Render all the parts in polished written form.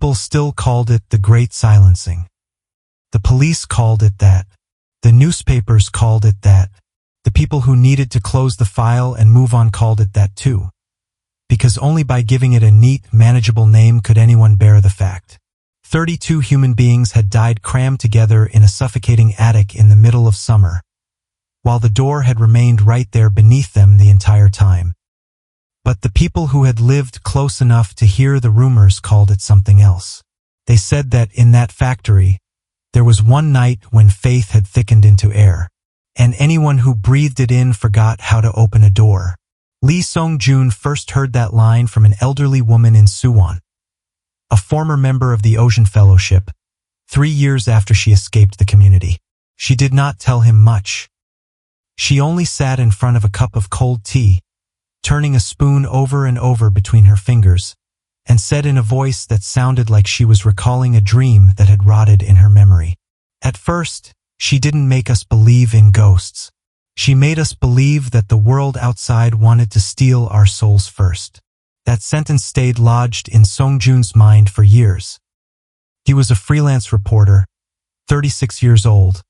people still called it the Great Silencing. The police called it that. The newspapers called it that. The people who needed to close the file and move on called it that too. Because only by giving it a neat, manageable name could anyone bear the fact. 32 human beings had died crammed together in a suffocating attic in the middle of summer, while the door had remained right there beneath them the entire time. But the people who had lived close enough to hear the rumors called it something else. They said that in that factory, there was one night when faith had thickened into air, and anyone who breathed it in forgot how to open a door. Lee Song-jun first heard that line from an elderly woman in Suwon, a former member of the Ocean Fellowship, 3 years after she escaped the community. She did not tell him much. She only sat in front of a cup of cold tea, turning a spoon over and over between her fingers, and said in a voice that sounded like she was recalling a dream that had rotted in her memory. At first, she didn't make us believe in ghosts. She made us believe that the world outside wanted to steal our souls first. That sentence stayed lodged in Song-jun's mind for years. He was a freelance reporter, 36 years old,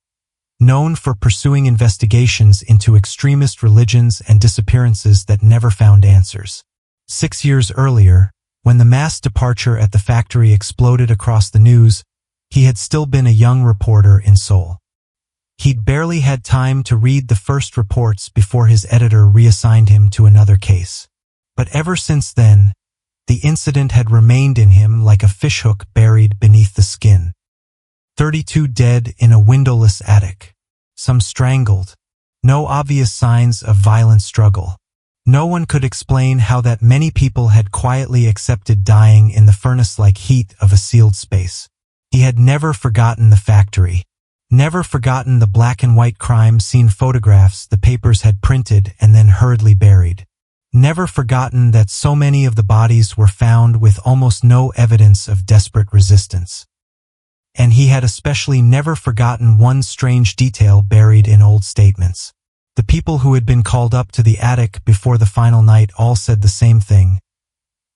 known for pursuing investigations into extremist religions and disappearances that never found answers. 6 years earlier, when the mass departure at the factory exploded across the news, he had still been a young reporter in Seoul. He'd barely had time to read the first reports before his editor reassigned him to another case. But ever since then, the incident had remained in him like a fishhook buried beneath the skin. 32 dead in a windowless attic. Some strangled. No obvious signs of violent struggle. No one could explain how that many people had quietly accepted dying in the furnace-like heat of a sealed space. He had never forgotten the factory. Never forgotten the black and white crime scene photographs the papers had printed and then hurriedly buried. Never forgotten that so many of the bodies were found with almost no evidence of desperate resistance. And he had especially never forgotten one strange detail buried in old statements. The people who had been called up to the attic before the final night all said the same thing,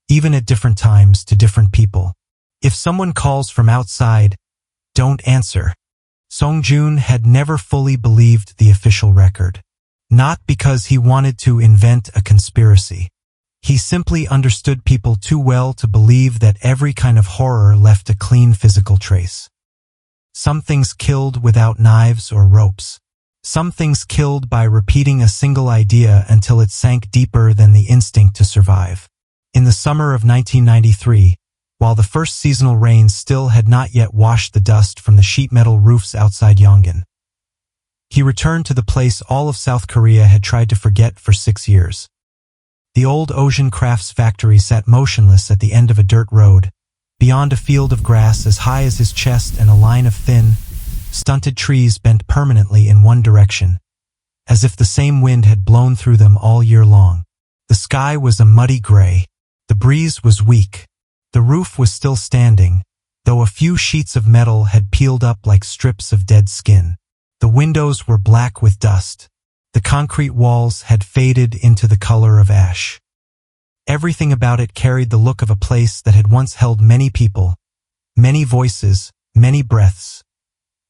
even at different times to different people. If someone calls from outside, don't answer. Song-jun had never fully believed the official record. Not because he wanted to invent a conspiracy. He simply understood people too well to believe that every kind of horror left a clean physical trace. Some things killed without knives or ropes. Some things killed by repeating a single idea until it sank deeper than the instinct to survive. In the summer of 1993, while the first seasonal rains still had not yet washed the dust from the sheet metal roofs outside Yongin, he returned to the place all of South Korea had tried to forget for 6 years. The old Ocean Crafts factory sat motionless at the end of a dirt road, beyond a field of grass as high as his chest and a line of thin, stunted trees bent permanently in one direction, as if the same wind had blown through them all year long. The sky was a muddy gray. The breeze was weak. The roof was still standing, though a few sheets of metal had peeled up like strips of dead skin. The windows were black with dust. The concrete walls had faded into the color of ash. Everything about it carried the look of a place that had once held many people, many voices, many breaths,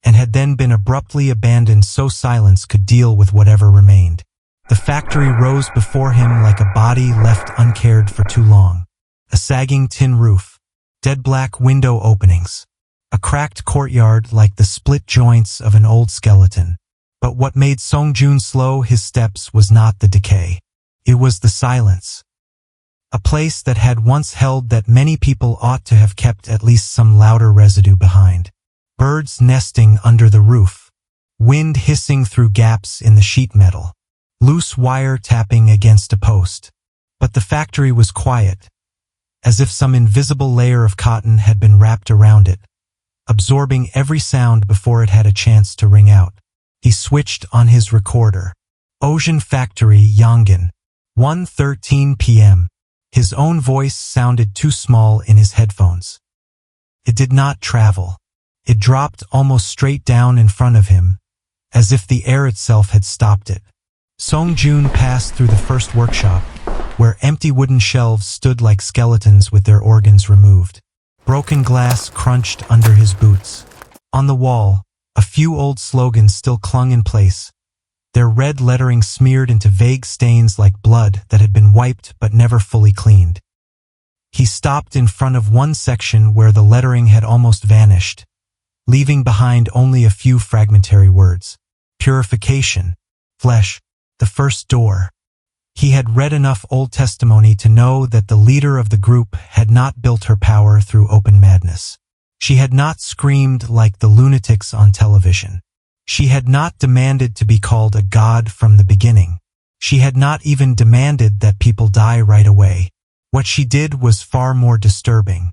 and had then been abruptly abandoned so silence could deal with whatever remained. The factory rose before him like a body left uncared for too long. A sagging tin roof, dead black window openings, a cracked courtyard like the split joints of an old skeleton. But what made Song-jun slow his steps was not the decay. It was the silence. A place that had once held that many people ought to have kept at least some louder residue behind. Birds nesting under the roof, wind hissing through gaps in the sheet metal, loose wire tapping against a post. But the factory was quiet, as if some invisible layer of cotton had been wrapped around it, absorbing every sound before it had a chance to ring out. He switched on his recorder. Ocean Factory, Yongin. 1:13 p.m. His own voice sounded too small in his headphones. It did not travel. It dropped almost straight down in front of him, as if the air itself had stopped it. Song-jun passed through the first workshop, where empty wooden shelves stood like skeletons with their organs removed. Broken glass crunched under his boots. On the wall, a few old slogans still clung in place, their red lettering smeared into vague stains like blood that had been wiped but never fully cleaned. He stopped in front of one section where the lettering had almost vanished, leaving behind only a few fragmentary words. Purification. Flesh. The first door. He had read enough Old Testimony to know that the leader of the group had not built her power through open madness. She had not screamed like the lunatics on television. She had not demanded to be called a god from the beginning. She had not even demanded that people die right away. What she did was far more disturbing.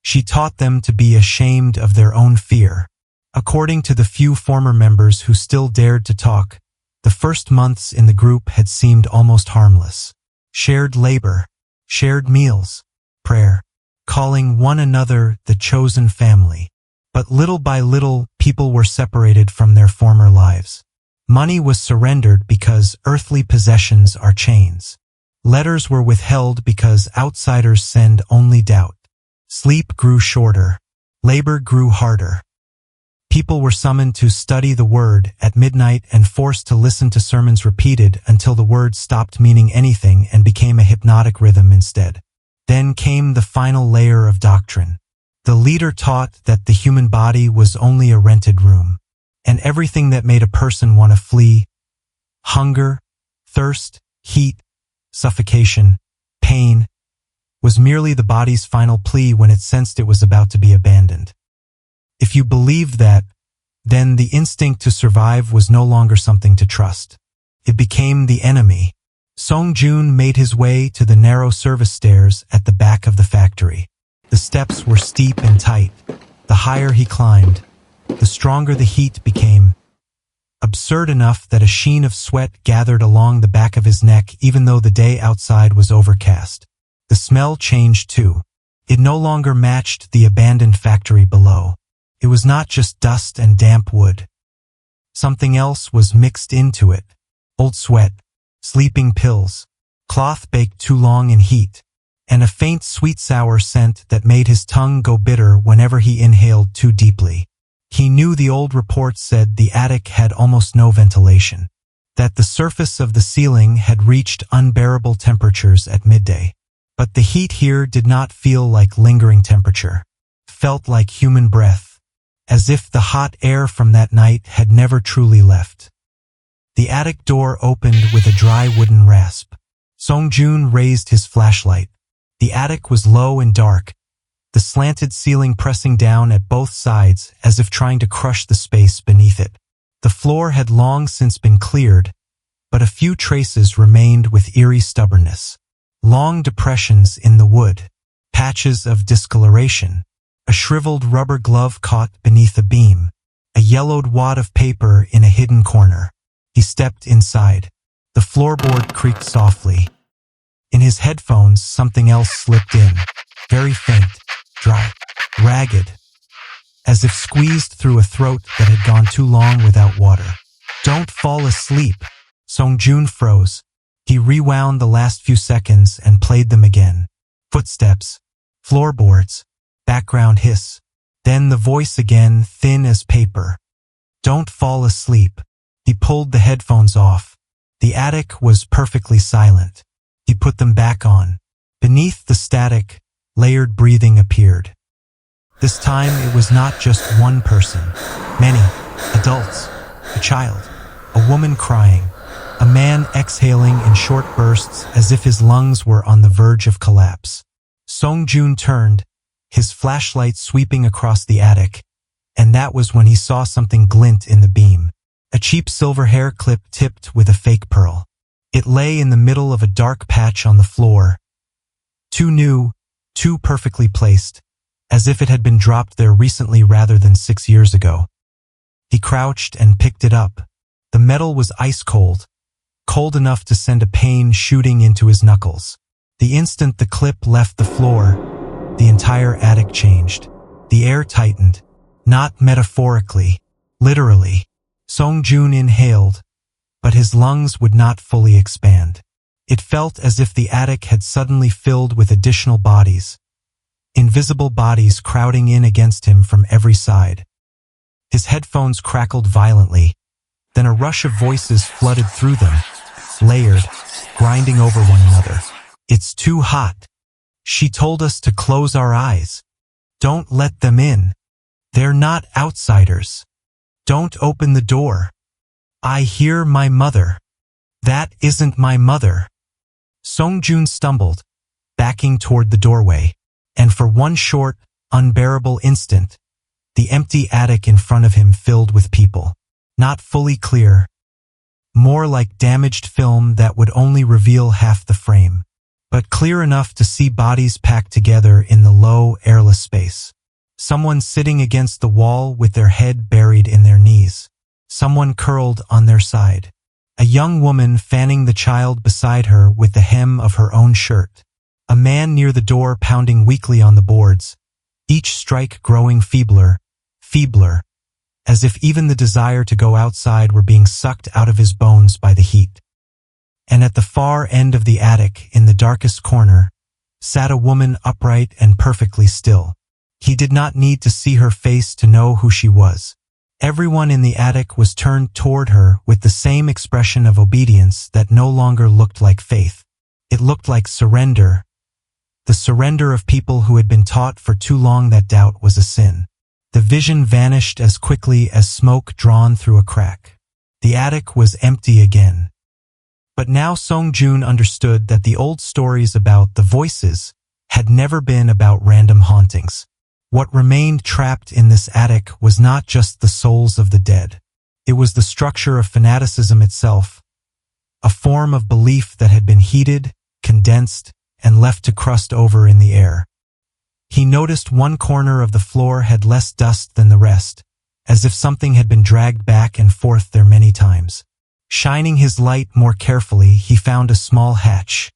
She taught them to be ashamed of their own fear. According to the few former members who still dared to talk, the first months in the group had seemed almost harmless. Shared labor, shared meals, prayer, calling one another the chosen family. But little by little, people were separated from their former lives. Money was surrendered because earthly possessions are chains. Letters were withheld because outsiders send only doubt. Sleep grew shorter. Labor grew harder. People were summoned to study the Word at midnight and forced to listen to sermons repeated until the Word stopped meaning anything and became a hypnotic rhythm instead. Then came the final layer of doctrine. The leader taught that the human body was only a rented room, and everything that made a person want to flee, hunger, thirst, heat, suffocation, pain, was merely the body's final plea when it sensed it was about to be abandoned. If you believed that, then the instinct to survive was no longer something to trust. It became the enemy. Song Jun made his way to the narrow service stairs at the back of the factory. The steps were steep and tight. The higher he climbed, the stronger the heat became. Absurd enough that a sheen of sweat gathered along the back of his neck even though the day outside was overcast. The smell changed too. It no longer matched the abandoned factory below. It was not just dust and damp wood. Something else was mixed into it. Old sweat, sleeping pills, cloth baked too long in heat, and a faint sweet-sour scent that made his tongue go bitter whenever he inhaled too deeply. He knew the old reports said the attic had almost no ventilation, that the surface of the ceiling had reached unbearable temperatures at midday. But the heat here did not feel like lingering temperature. It felt like human breath, as if the hot air from that night had never truly left. The attic door opened with a dry wooden rasp. Song Jun raised his flashlight. The attic was low and dark, the slanted ceiling pressing down at both sides as if trying to crush the space beneath it. The floor had long since been cleared, but a few traces remained with eerie stubbornness. Long depressions in the wood, patches of discoloration, a shriveled rubber glove caught beneath a beam, a yellowed wad of paper in a hidden corner. He stepped inside. The floorboard creaked softly. In his headphones, something else slipped in, very faint, dry, ragged, as if squeezed through a throat that had gone too long without water. Don't fall asleep. Song Jun froze. He rewound the last few seconds and played them again. Footsteps, floorboards, background hiss. Then the voice again, thin as paper. Don't fall asleep. He pulled the headphones off. The attic was perfectly silent. He put them back on. Beneath the static, layered breathing appeared. This time it was not just one person. Many. Adults. A child. A woman crying. A man exhaling in short bursts as if his lungs were on the verge of collapse. Song Jun turned, his flashlight sweeping across the attic, and that was when he saw something glint in the beam. A cheap silver hair clip tipped with a fake pearl. It lay in the middle of a dark patch on the floor. Too new, too perfectly placed, as if it had been dropped there recently rather than 6 years ago. He crouched and picked it up. The metal was ice cold, cold enough to send a pain shooting into his knuckles. The instant the clip left the floor, the entire attic changed. The air tightened, not metaphorically, literally. Song Jun inhaled, but his lungs would not fully expand. It felt as if the attic had suddenly filled with additional bodies, invisible bodies crowding in against him from every side. His headphones crackled violently, then a rush of voices flooded through them, layered, grinding over one another. "It's too hot. She told us to close our eyes. Don't let them in. They're not outsiders. Don't open the door. I hear my mother. That isn't my mother." Songjun stumbled, backing toward the doorway, and for one short, unbearable instant, the empty attic in front of him filled with people. Not fully clear, more like damaged film that would only reveal half the frame, but clear enough to see bodies packed together in the low, airless space. Someone sitting against the wall with their head buried in their knees. Someone curled on their side. A young woman fanning the child beside her with the hem of her own shirt. A man near the door pounding weakly on the boards, each strike growing feebler, as if even the desire to go outside were being sucked out of his bones by the heat. And at the far end of the attic, in the darkest corner, sat a woman upright and perfectly still. He did not need to see her face to know who she was. Everyone in the attic was turned toward her with the same expression of obedience that no longer looked like faith. It looked like surrender, the surrender of people who had been taught for too long that doubt was a sin. The vision vanished as quickly as smoke drawn through a crack. The attic was empty again. But now Songjun understood that the old stories about the voices had never been about random hauntings. What remained trapped in this attic was not just the souls of the dead. It was the structure of fanaticism itself, a form of belief that had been heated, condensed, and left to crust over in the air. He noticed one corner of the floor had less dust than the rest, as if something had been dragged back and forth there many times. Shining his light more carefully, he found a small hatch.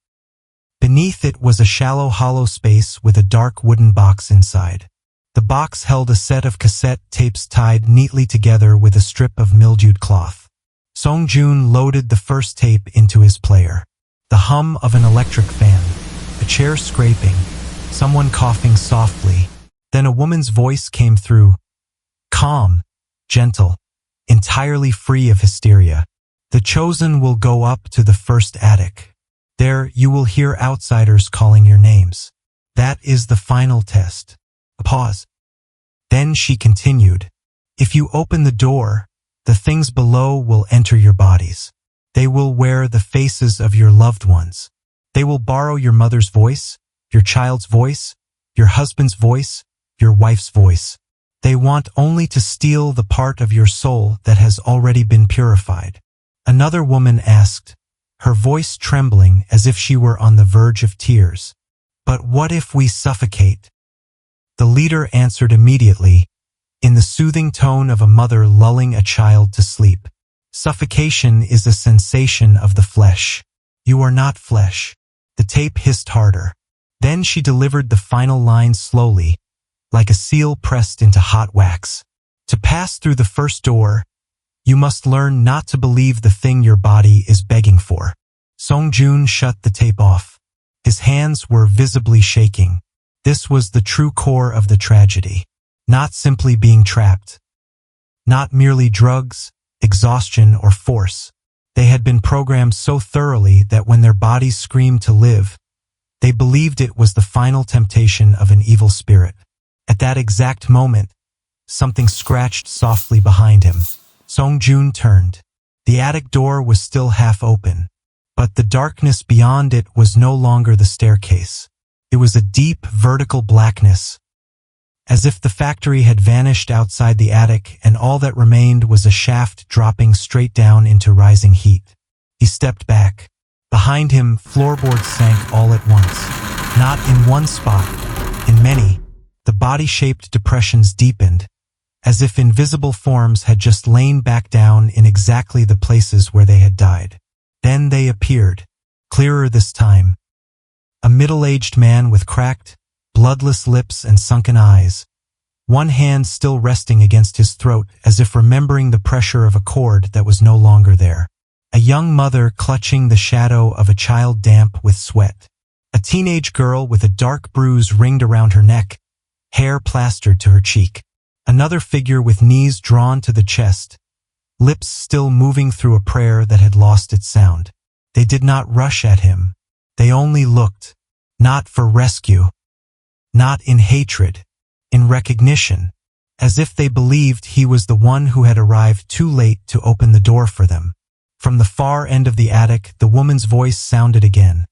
Beneath it was a shallow hollow space with a dark wooden box inside. The box held a set of cassette tapes tied neatly together with a strip of mildewed cloth. Songjun loaded the first tape into his player. The hum of an electric fan, a chair scraping, someone coughing softly. Then a woman's voice came through, calm, gentle, entirely free of hysteria. "The chosen will go up to the first attic. There you will hear outsiders calling your names. That is the final test." A pause. Then she continued, "If you open the door, the things below will enter your bodies. They will wear the faces of your loved ones. They will borrow your mother's voice, your child's voice, your husband's voice, your wife's voice. They want only to steal the part of your soul that has already been purified." Another woman asked, her voice trembling as if she were on the verge of tears, "But what if we suffocate?" The leader answered immediately, in the soothing tone of a mother lulling a child to sleep. "Suffocation is a sensation of the flesh. You are not flesh." The tape hissed harder. Then she delivered the final line slowly, like a seal pressed into hot wax. "To pass through the first door, you must learn not to believe the thing your body is begging for." Songjun shut the tape off. His hands were visibly shaking. This was the true core of the tragedy. Not simply being trapped. Not merely drugs, exhaustion, or force. They had been programmed so thoroughly that when their bodies screamed to live, they believed it was the final temptation of an evil spirit. At that exact moment, something scratched softly behind him. Songjun turned. The attic door was still half open, but the darkness beyond it was no longer the staircase. It was a deep, vertical blackness, as if the factory had vanished outside the attic and all that remained was a shaft dropping straight down into rising heat. He stepped back. Behind him, floorboards sank all at once. Not in one spot, in many. The body-shaped depressions deepened, as if invisible forms had just lain back down in exactly the places where they had died. Then they appeared, clearer this time. A middle-aged man with cracked, bloodless lips and sunken eyes, one hand still resting against his throat as if remembering the pressure of a cord that was no longer there. A young mother clutching the shadow of a child damp with sweat. A A teenage girl with a dark bruise ringed around her neck, hair plastered to her cheek. Another figure with knees drawn to the chest, lips still moving through a prayer that had lost its sound. They did not rush at him. They only looked, not for rescue, not in hatred, in recognition, as if they believed he was the one who had arrived too late to open the door for them. From the far end of the attic, the woman's voice sounded again.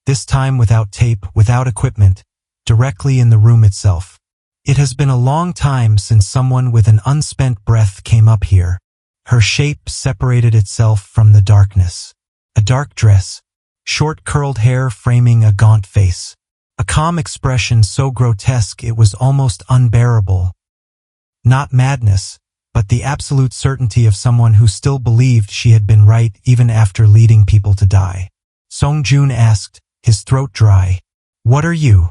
This time without tape, without equipment, directly in the room itself. It has been a long time since someone with an unspent breath came up here. Her shape separated itself from the darkness. A dark dress, short curled hair framing a gaunt face. A calm expression so grotesque it was almost unbearable. Not madness, but the absolute certainty of someone who still believed she had been right even after leading people to die. Song Jun asked, his throat dry. "What are you?"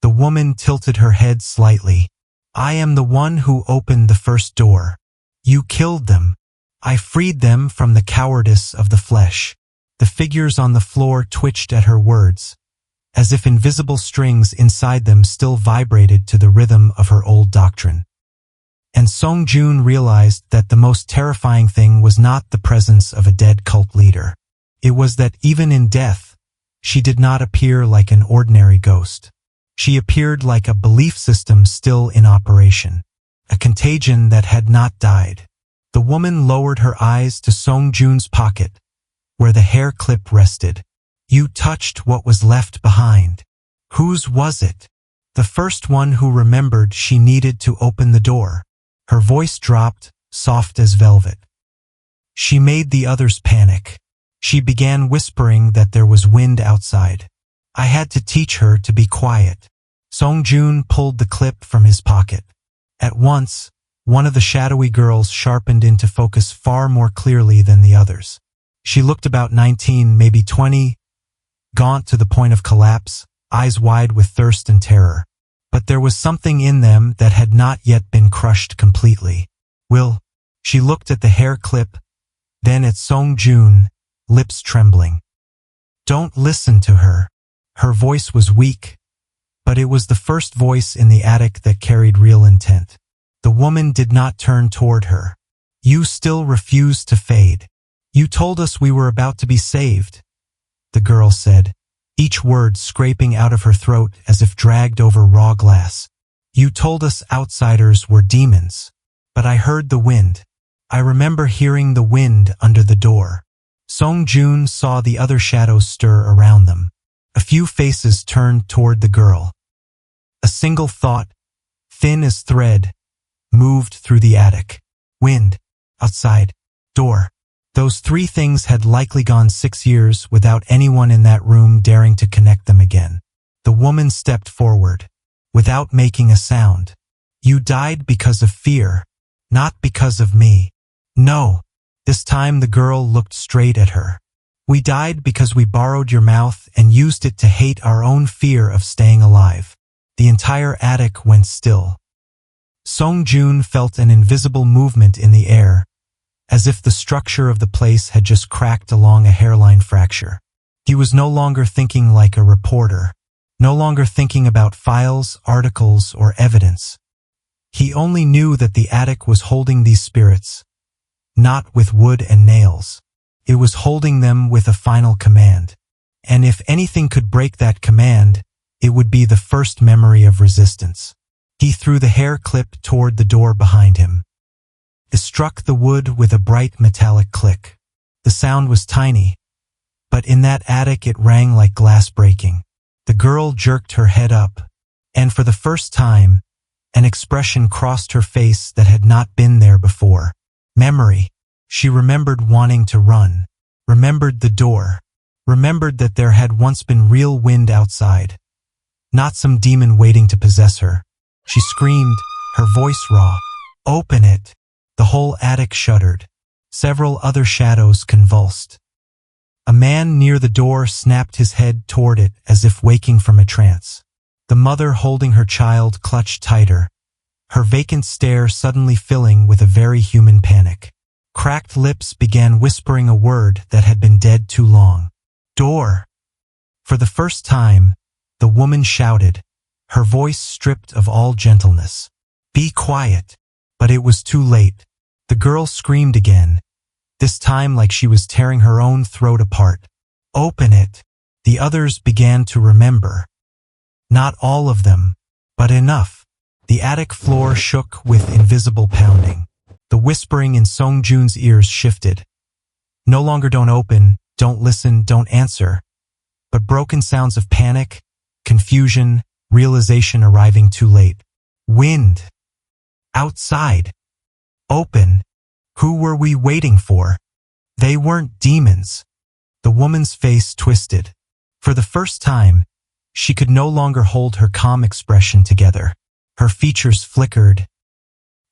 The woman tilted her head slightly. "I am the one who opened the first door. You killed them. I freed them from the cowardice of the flesh." The figures on the floor twitched at her words, as if invisible strings inside them still vibrated to the rhythm of her old doctrine. And Song Jun realized that the most terrifying thing was not the presence of a dead cult leader. It was that even in death, she did not appear like an ordinary ghost. She appeared like a belief system still in operation, a contagion that had not died. The woman lowered her eyes to Song Jun's pocket, where the hair clip rested. "You touched what was left behind. Whose was it?" "The first one who remembered she needed to open the door." Her voice dropped, soft as velvet. "She made the others panic. She began whispering that there was wind outside. I had to teach her to be quiet." Song Jun pulled the clip from his pocket. At once, one of the shadowy girls sharpened into focus far more clearly than the others. She looked about 19, maybe 20, gaunt to the point of collapse, eyes wide with thirst and terror. But there was something in them that had not yet been crushed completely. "Will?" She looked at the hair clip, then at Song Jun, lips trembling. "Don't listen to her." Her voice was weak, but it was the first voice in the attic that carried real intent. The woman did not turn toward her. "You still refuse to fade. You told us we were about to be saved," the girl said, each word scraping out of her throat as if dragged over raw glass. "You told us outsiders were demons. But I heard the wind. I remember hearing the wind under the door." Song Jun saw the other shadows stir around them. A few faces turned toward the girl. A single thought, thin as thread, moved through the attic. Wind, outside, door. Those three things had likely gone 6 years without anyone in that room daring to connect them again. The woman stepped forward, without making a sound. "You died because of fear, not because of me." "No." This time the girl looked straight at her. "We died because we borrowed your mouth and used it to hate our own fear of staying alive." The entire attic went still. Song Jun felt an invisible movement in the air, as if the structure of the place had just cracked along a hairline fracture. He was no longer thinking like a reporter, no longer thinking about files, articles, or evidence. He only knew that the attic was holding these spirits, not with wood and nails. It was holding them with a final command. And if anything could break that command, it would be the first memory of resistance. He threw the hair clip toward the door behind him. It struck the wood with a bright metallic click. The sound was tiny, but in that attic it rang like glass breaking. The girl jerked her head up, and for the first time, an expression crossed her face that had not been there before. Memory. She remembered wanting to run, remembered the door, remembered that there had once been real wind outside, not some demon waiting to possess her. She screamed, her voice raw. "Open it!" The whole attic shuddered. Several other shadows convulsed. A man near the door snapped his head toward it as if waking from a trance. The mother holding her child clutched tighter, her vacant stare suddenly filling with a very human panic. Cracked lips began whispering a word that had been dead too long. "Door!" For the first time, the woman shouted, her voice stripped of all gentleness. "Be quiet." But it was too late. The girl screamed again, this time like she was tearing her own throat apart. "Open it." The others began to remember. Not all of them, but enough. The attic floor shook with invisible pounding. The whispering in Song Jun's ears shifted. No longer "don't open, don't listen, don't answer," but broken sounds of panic, confusion, realization arriving too late. Wind. Outside. Open. Who were we waiting for? They weren't demons. The woman's face twisted. For the first time, she could no longer hold her calm expression together. Her features flickered.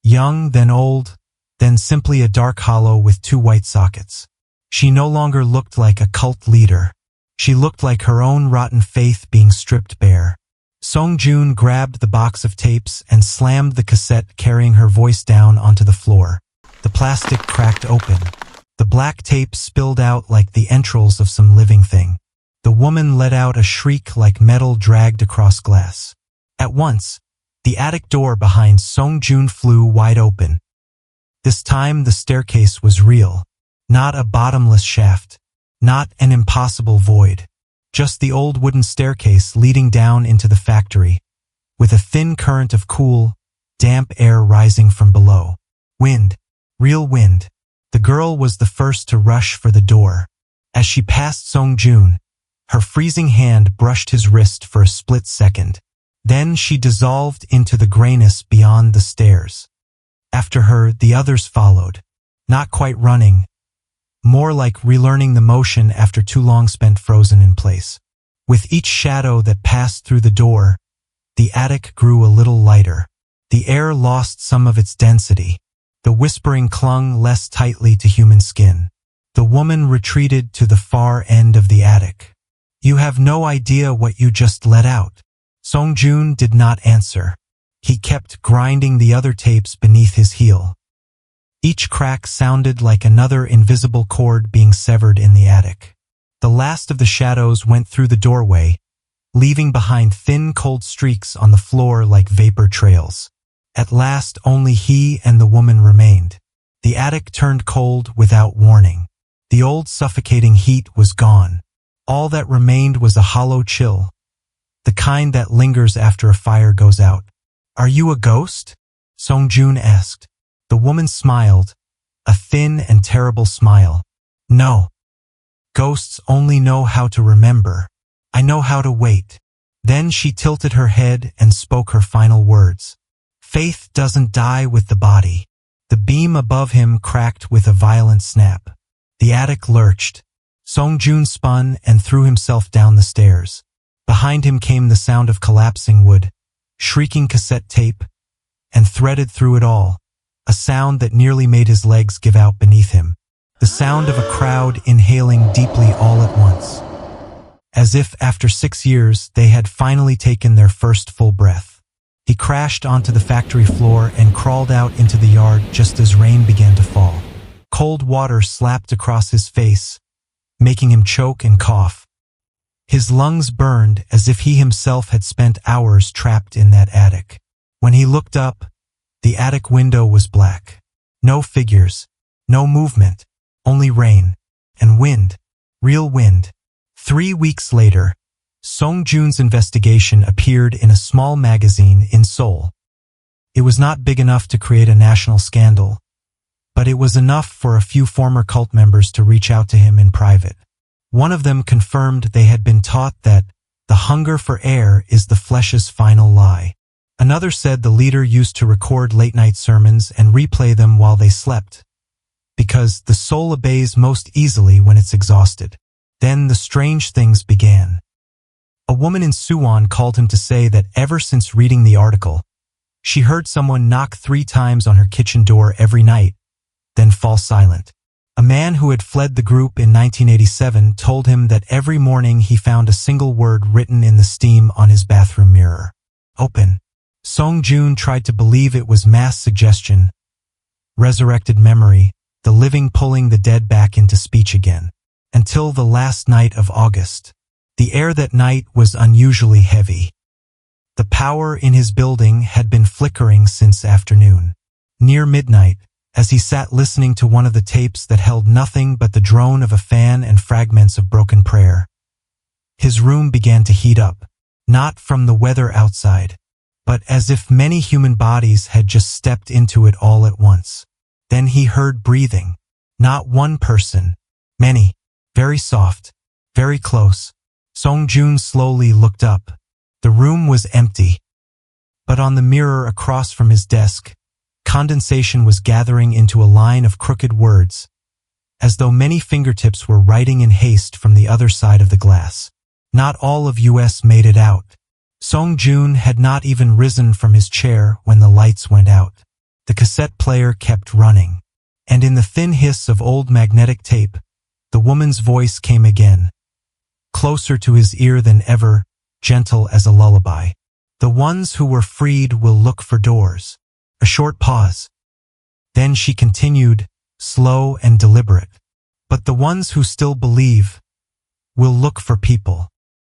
Young, then old, then simply a dark hollow with two white sockets. She no longer looked like a cult leader. She looked like her own rotten faith being stripped bare. Song Jun grabbed the box of tapes and slammed the cassette, carrying her voice down onto the floor. The plastic cracked open. The black tape spilled out like the entrails of some living thing. The woman let out a shriek like metal dragged across glass. At once, the attic door behind Song Jun flew wide open. This time the staircase was real. Not a bottomless shaft. Not an impossible void. Just the old wooden staircase leading down into the factory, with a thin current of cool, damp air rising from below. Wind. Real wind. The girl was the first to rush for the door. As she passed Song Jun, her freezing hand brushed his wrist for a split second. Then she dissolved into the grayness beyond the stairs. After her, the others followed. Not quite running. More like relearning the motion after too long spent frozen in place. With each shadow that passed through the door, the attic grew a little lighter. The air lost some of its density. The whispering clung less tightly to human skin. The woman retreated to the far end of the attic. "You have no idea what you just let out." Song Jun did not answer. He kept grinding the other tapes beneath his heel. Each crack sounded like another invisible cord being severed in the attic. The last of the shadows went through the doorway, leaving behind thin, cold streaks on the floor like vapor trails. At last, only he and the woman remained. The attic turned cold without warning. The old suffocating heat was gone. All that remained was a hollow chill, the kind that lingers after a fire goes out. "Are you a ghost?" Song Jun asked. The woman smiled, a thin and terrible smile. "No. Ghosts only know how to remember. I know how to wait." Then she tilted her head and spoke her final words. "Faith doesn't die with the body." The beam above him cracked with a violent snap. The attic lurched. Song Jun spun and threw himself down the stairs. Behind him came the sound of collapsing wood, shrieking cassette tape, and threaded through it all, a sound that nearly made his legs give out beneath him. The sound of a crowd inhaling deeply all at once. As if after 6 years they had finally taken their first full breath. He crashed onto the factory floor and crawled out into the yard just as rain began to fall. Cold water slapped across his face, making him choke and cough. His lungs burned as if he himself had spent hours trapped in that attic. When he looked up, the attic window was black. No figures, no movement, only rain and wind, real wind. 3 weeks later, Song Jun's investigation appeared in a small magazine in Seoul. It was not big enough to create a national scandal, but it was enough for a few former cult members to reach out to him in private. One of them confirmed they had been taught that the hunger for air is the flesh's final lie. Another said the leader used to record late-night sermons and replay them while they slept, because the soul obeys most easily when it's exhausted. Then the strange things began. A woman in Suwon called him to say that ever since reading the article, she heard someone knock 3 times on her kitchen door every night, then fall silent. A man who had fled the group in 1987 told him that every morning he found a single word written in the steam on his bathroom mirror. Open. Song Jun tried to believe it was mass suggestion, resurrected memory, the living pulling the dead back into speech again. Until the last night of August. The air that night was unusually heavy. The power in his building had been flickering since afternoon. Near midnight, as he sat listening to one of the tapes that held nothing but the drone of a fan and fragments of broken prayer, his room began to heat up, not from the weather outside, but as if many human bodies had just stepped into it all at once. Then he heard breathing. Not one person, many, very soft, very close. Song Joon slowly looked up. The room was empty. But on the mirror across from his desk, condensation was gathering into a line of crooked words, as though many fingertips were writing in haste from the other side of the glass. Not all of US made it out. Song Joon had not even risen from his chair when the lights went out. The cassette player kept running, and in the thin hiss of old magnetic tape, the woman's voice came again, closer to his ear than ever, gentle as a lullaby. The ones who were freed will look for doors. A short pause. Then she continued, slow and deliberate. But the ones who still believe will look for people.